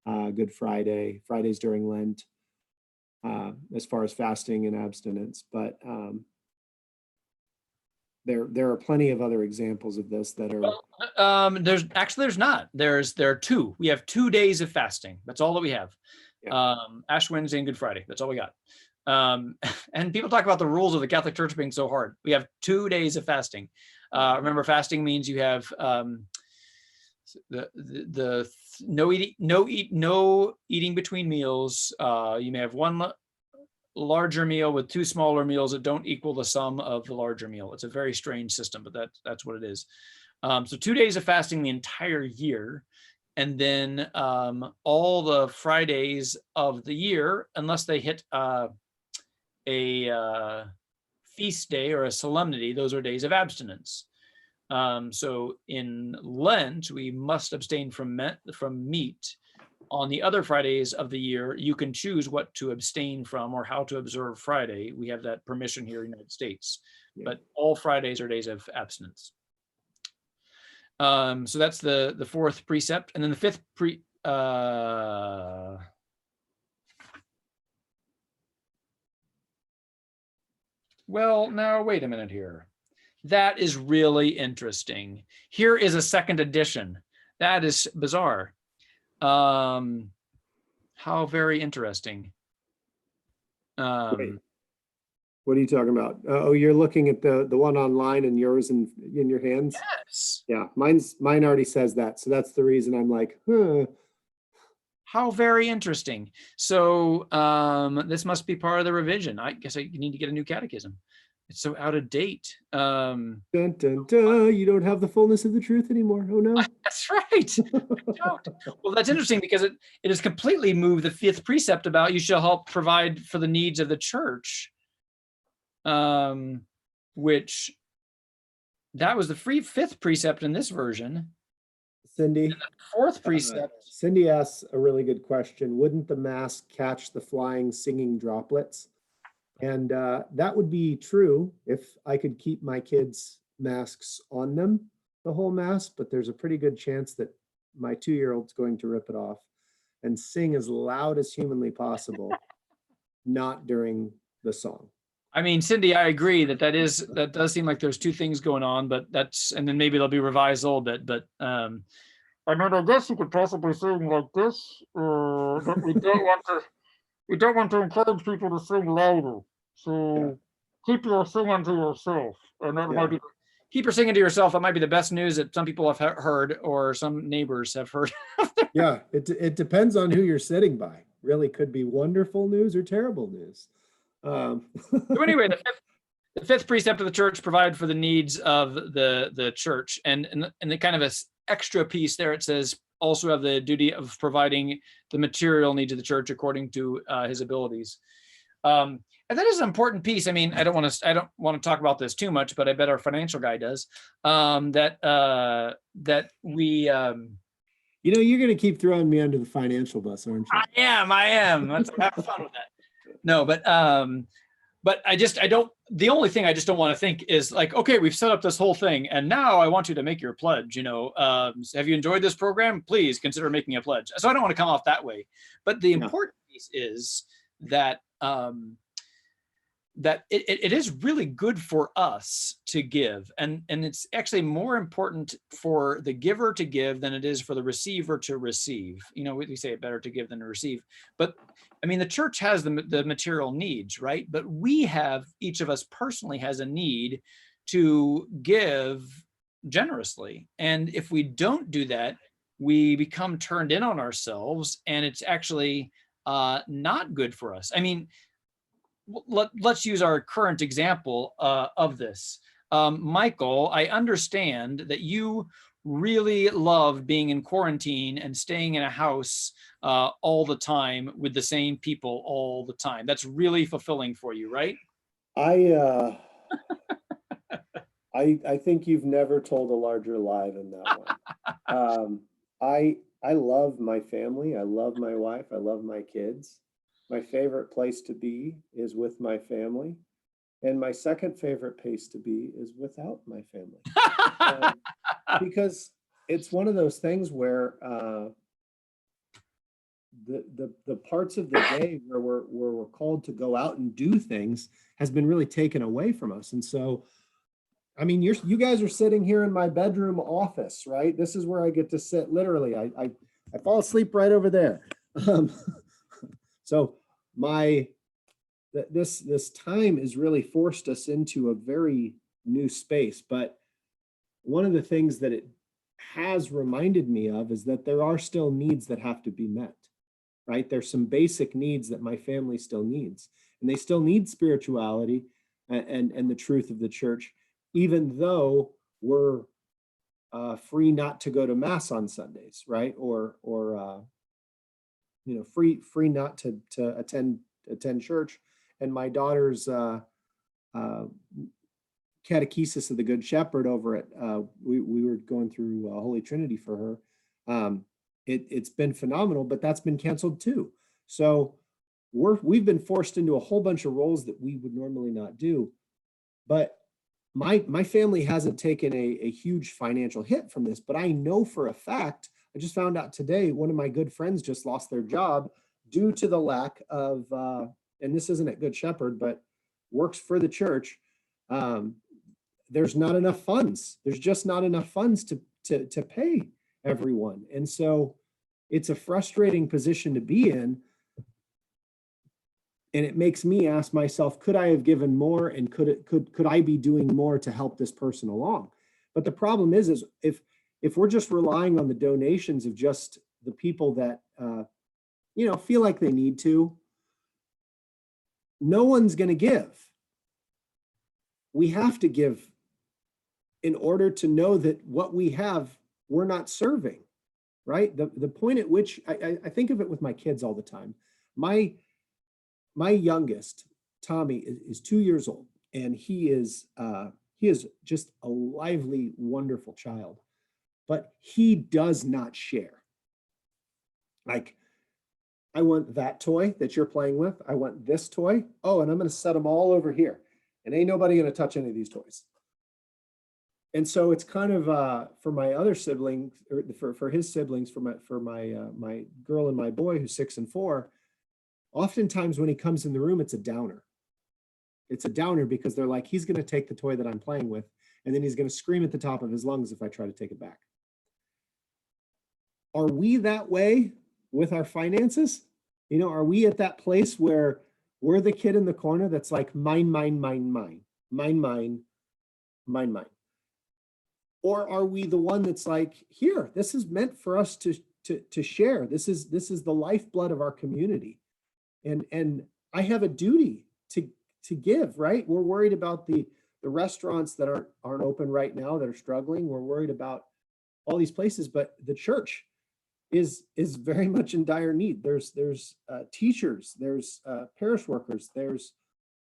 Good Friday, Fridays during Lent, as far as fasting and abstinence. But there are plenty of other examples of this that are. There's not. There are 2. We have 2 days of fasting. That's all that we have. Yeah. Ash Wednesday and Good Friday. That's all we got. And people talk about the rules of the Catholic Church being so hard. We have 2 days of fasting. Remember, fasting means you have the no eating between meals. You may have one larger meal with 2 smaller meals that don't equal the sum of the larger meal. It's a very strange system, but that's what it is. So 2 days of fasting the entire year. And then all the Fridays of the year, unless they hit a feast day or a solemnity, those are days of abstinence. So in Lent, we must abstain from meat. On the other Fridays of the year, you can choose what to abstain from or how to observe Friday. We have that permission here in the United States, but all Fridays are days of abstinence. So that's the 4th precept. And then the 5th well, now wait a minute here. That is really interesting. Here is a 2nd edition. That is bizarre. How very interesting. What are you talking about? Oh, you're looking at the one online and yours in your hands? Yes. Yeah, mine already says that. So that's the reason I'm like, How very interesting. So this must be part of the revision. I guess I need to get a new catechism. It's so out of date. Dun, dun, dun. You don't have the fullness of the truth anymore. Oh no. That's right. Well, that's interesting because it has completely moved the 5th precept about you shall help provide for the needs of the church. Which that was the 5th precept in this version. Cindy, and the 4th precept. Cindy asks a really good question. Wouldn't the mask catch the flying singing droplets? And that would be true if I could keep my kids' masks on them the whole mass, but there's a pretty good chance that my 2-year-old's going to rip it off and sing as loud as humanly possible, not during the song. I mean, Cindy, I agree that does seem like there's two things going on, but and then maybe they'll be revised a little bit, but I mean, I guess you could possibly sing like this, that we don't want to encourage people to sing louder. So keep your singing to yourself, and that might be keep your singing to yourself. That might be the best news that some people have heard, or some neighbors have heard. Yeah, it depends on who you're sitting by. Really could be wonderful news or terrible news. So anyway, the fifth precept of the church: provide for the needs of the church, and the kind of a extra piece there, it says also have the duty of providing the material needs of the church according to his abilities. And that is an important piece. I mean, I don't want to talk about this too much, but I bet our financial guy does. That we. You know, you're going to keep throwing me under the financial bus, aren't you? I am. Let's have fun with that. No, but the only thing I just don't want to think is like, okay, we've set up this whole thing and now I want you to make your pledge, have you enjoyed this program? Please consider making a pledge. So I don't want to come off that way, but the important piece is that, that it is really good for us to give. And it's actually more important for the giver to give than it is for the receiver to receive. We say it better to give than to receive. But I mean, the church has the material needs, right? But each of us personally has a need to give generously. And if we don't do that, we become turned in on ourselves, and it's actually not good for us. I mean, let's use our current example of this. Michael, I understand that you really love being in quarantine and staying in a house all the time with the same people all the time. That's really fulfilling for you, right? I think you've never told a larger lie than that one. I love my family. I love my wife. I love my kids. My favorite place to be is with my family. And my second favorite place to be is without my family. Because it's one of those things where the parts of the day where we're called to go out and do things has been really taken away from us. And so, I mean, you guys are sitting here in my bedroom office, right? This is where I get to sit. Literally, I fall asleep right over there. So this time has really forced us into a very new space. But one of the things that it has reminded me of is that there are still needs that have to be met, right? There's some basic needs that my family still needs, and they still need spirituality and the truth of the church, even though we're free not to go to mass on Sundays, right? Or free not to attend church. And my daughter's catechesis of the Good Shepherd over at we were going through Holy Trinity for her. It's been phenomenal, but that's been canceled too. So we've been forced into a whole bunch of roles that we would normally not do. But my family hasn't taken a huge financial hit from this, but I know for a fact, I just found out today, one of my good friends just lost their job due to the lack of, and this isn't at Good Shepherd, but works for the church. There's not enough funds. There's just not enough funds to pay everyone. And so it's a frustrating position to be in. And it makes me ask myself, could I have given more, and could I be doing more to help this person along? But the problem is if we're just relying on the donations of just the people that feel like they need to, no one's going to give. We have to give in order to know that what we have, we're not serving, right? The point at which I think of it with my kids all the time. My youngest, Tommy, is 2 years old, and he is just a lively, wonderful child, but he does not share. Like, I want that toy that you're playing with. I want this toy. Oh, and I'm going to set them all over here, and ain't nobody going to touch any of these toys. And so it's kind of for my other siblings, or for his siblings, for my girl and my boy who's 6 and 4. Oftentimes when he comes in the room, it's a downer. it's a downer because they're like, he's going to take the toy that I'm playing with, and then he's going to scream at the top of his lungs if I try to take it back. Are we that way with our finances? You know, are we at that place where we're the kid in the corner that's like, mine, mine, mine, mine, mine, mine, mine, mine? Or are we the one that's like, here, this is meant for us to share. This is the lifeblood of our community. And I have a duty to give, right? We're worried about the restaurants that aren't open right now, that are struggling. We're worried about all these places, but the church is very much in dire need. There's teachers, there's parish workers, there's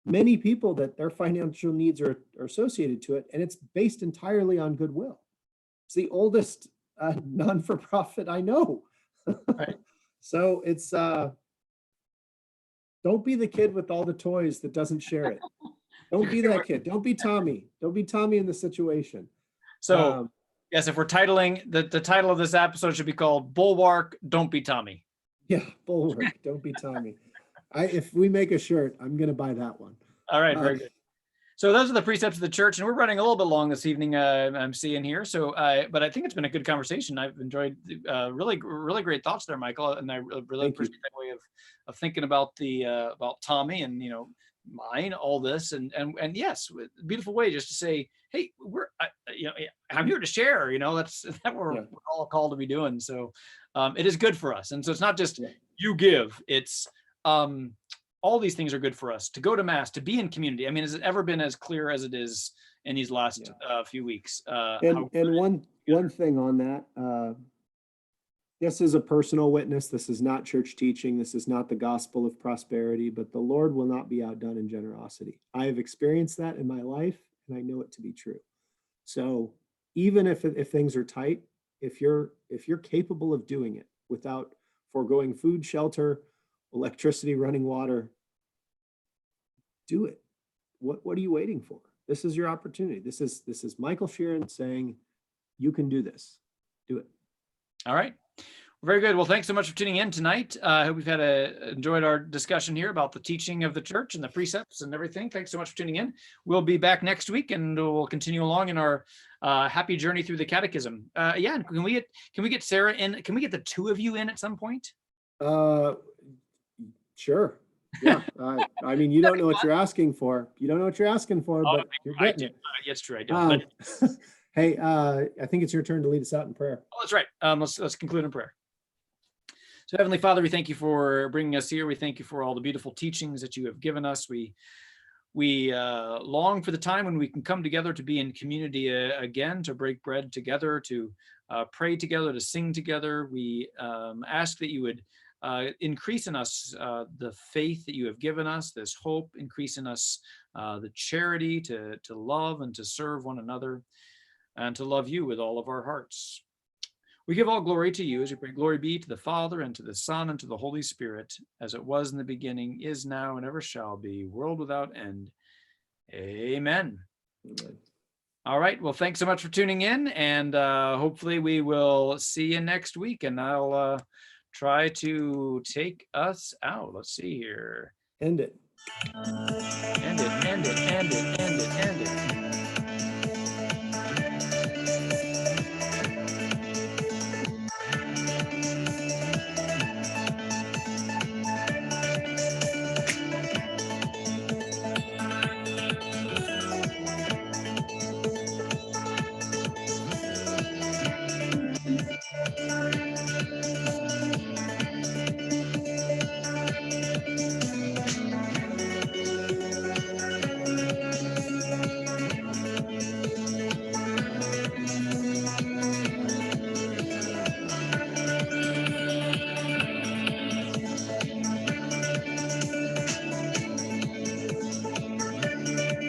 many people that their financial needs are associated to it, and it's based entirely on goodwill. It's the oldest non-for-profit I know. Right. So it's don't be the kid with all the toys that doesn't share it. Don't be that kid. Don't be Tommy. Don't be Tommy in the situation. So yes, if we're titling the title of this episode should be called Bulwark, Don't Be Tommy. Yeah, Bulwark, Don't Be Tommy. If we make a shirt, I'm going to buy that one. All right, very good. So those are the precepts of the church, and we're running a little bit long this evening. I'm seeing here. So, but I think it's been a good conversation. I've enjoyed really great thoughts there, Michael, and I really appreciate that way of thinking about about Tommy and mine, all this, and yes, beautiful way just to say, hey, I'm here to share. That's that we're all called to be doing. So it is good for us, and so it's not just you give. It's all these things are good for us to go to mass, to be in community. I mean, has it ever been as clear as it is in these last few weeks? And one thing on that, this is a personal witness. This is not church teaching. This is not the gospel of prosperity, but the Lord will not be outdone in generosity. I have experienced that in my life, and I know it to be true. So even if things are tight, if you're capable of doing it without foregoing food, shelter, electricity, running water, do it. What are you waiting for? This is your opportunity. This is Michael Sheeran saying, you can do this. Do it. All right. Very good. Well, thanks so much for tuning in tonight. I hope we've enjoyed our discussion here about the teaching of the church and the precepts and everything. Thanks so much for tuning in. We'll be back next week, and we'll continue along in our happy journey through the catechism. Can we get Sarah in? Can we get the two of you in at some point? Sure. Yeah. I mean, you don't know what you're asking for. You don't know what you're asking for, but you're getting it. That's true. I don't. Hey, I think it's your turn to lead us out in prayer. Oh, that's right. Let's conclude in prayer. So, Heavenly Father, we thank you for bringing us here. We thank you for all the beautiful teachings that you have given us. We long for the time when we can come together to be in community again, to break bread together, to pray together, to sing together. We ask that you would increase in us the faith that you have given us, this hope, increase in us the charity to love and to serve one another and to love you with all of our hearts. We give all glory to you as we pray, glory be to the Father and to the Son and to the Holy Spirit, as it was in the beginning, is now, and ever shall be, world without end. Amen. Amen. All right. Well, thanks so much for tuning in, and hopefully we will see you next week, and I'll try to take us out. Let's see here. End it. End it.